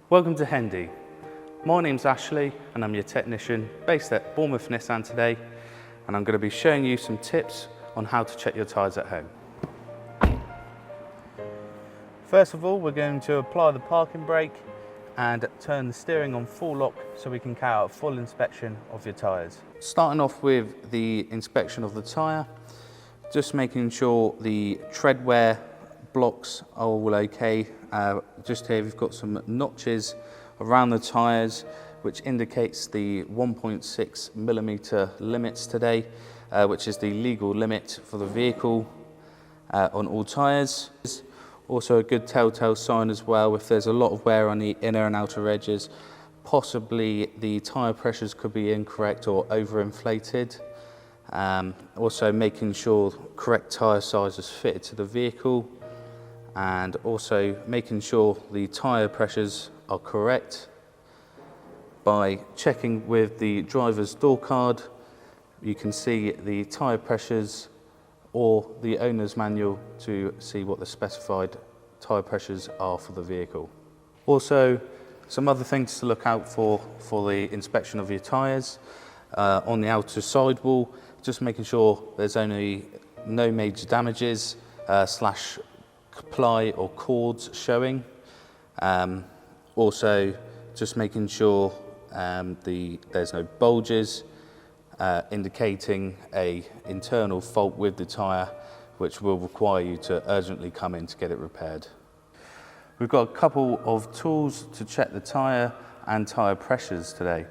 Welcome to Hendy. My name's Ashley and I'm your technician based at Bournemouth Nissan today, and I'm going to be showing you some tips on how to check your tyres at home. First of all, we're going to apply the parking brake and turn the steering on full lock so we can carry out a full inspection of your tyres. Starting off with the inspection of the tyre, just making sure the tread wear blocks are all okay. Just here we've got some notches around the tyres which indicates the 1.6mm limits today, which is the legal limit for the vehicle on all tyres. Also a good telltale sign as well if there's a lot of wear on the inner and outer edges, possibly the tyre pressures could be incorrect or overinflated. Also making sure correct tyre size is fitted to the vehicle, and also making sure the tyre pressures are correct by checking with the driver's door card. You can see the tyre pressures or the owner's manual to see what the specified tyre pressures are for the vehicle. Also, some other things to look out for the inspection of your tyres. On the outer sidewall, just making sure there's only no major damages slash ply or cords showing. Also, just making sure there's no bulges, indicating an internal fault with the tyre, which will require you to urgently come in to get it repaired. We've got a couple of tools to check the tyre and tyre pressures today.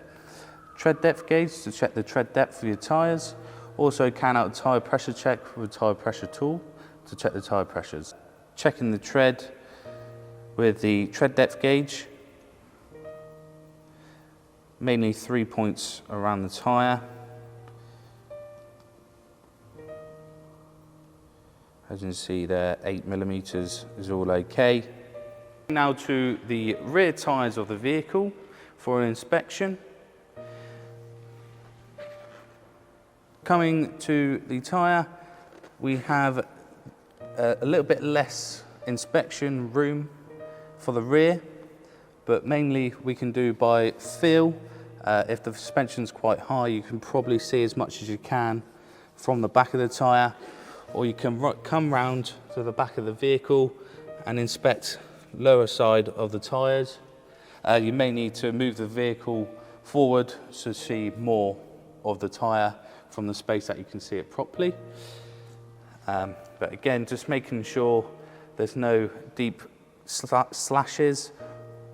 Tread depth gauge to check the tread depth of your tyres. Also carrying out a tyre pressure check with a tyre pressure tool to check the tyre pressures. Checking the tread with the tread depth gauge. Mainly 3 points around the tyre. As you can see there, 8mm is all okay. Now to the rear tyres of the vehicle for an inspection. Coming to the tyre, we have a little bit less inspection room for the rear, but mainly we can do by feel. If the suspension's quite high, you can probably see as much as you can from the back of the tyre, or you can come round to the back of the vehicle and inspect lower side of the tyres. You may need to move the vehicle forward to see more of the tyre from the space that you can see it properly. But again, just making sure there's no deep slashes,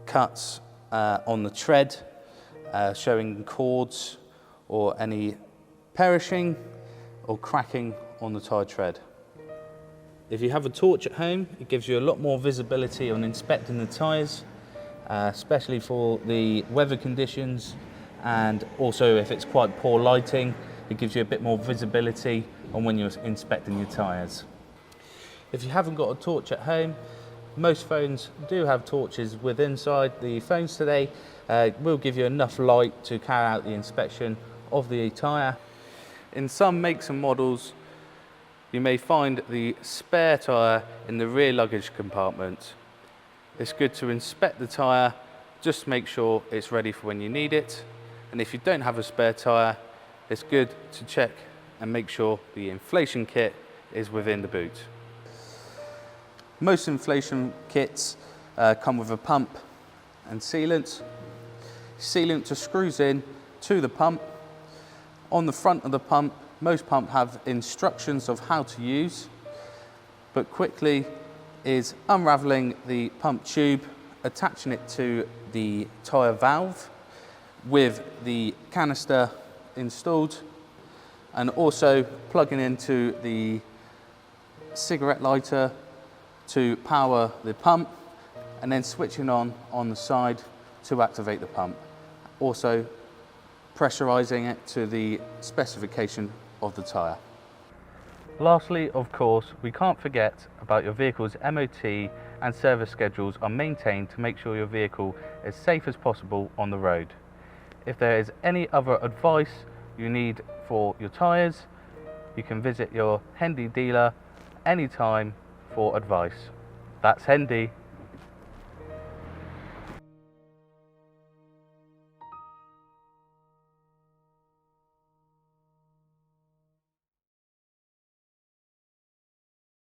cuts on the tread, showing cords or any perishing or cracking on the tyre tread. If you have a torch at home, it gives you a lot more visibility on inspecting the tyres, especially for the weather conditions, and also if it's quite poor lighting, it gives you a bit more visibility on when you're inspecting your tyres. If you haven't got a torch at home, most phones do have torches with inside. The phones today will give you enough light to carry out the inspection of the tyre. In some makes and models, you may find the spare tyre in the rear luggage compartment. It's good to inspect the tyre, just make sure it's ready for when you need it. And if you don't have a spare tyre, it's good to check and make sure the inflation kit is within the boot. Most inflation kits come with a pump and sealant. Sealant just screws in to the pump. On the front of the pump, most pumps have instructions of how to use, but quickly is unraveling the pump tube, attaching it to the tyre valve with the canister installed, and also plugging into the cigarette lighter to power the pump, and then switching on the side to activate the pump. Also pressurizing it to the specification of the tyre. Lastly, of course, we can't forget about your vehicle's MOT and service schedules are maintained to make sure your vehicle is safe as possible on the road. If there is any other advice you need for your tyres, you can visit your Hendy dealer anytime for advice. That's Hendy.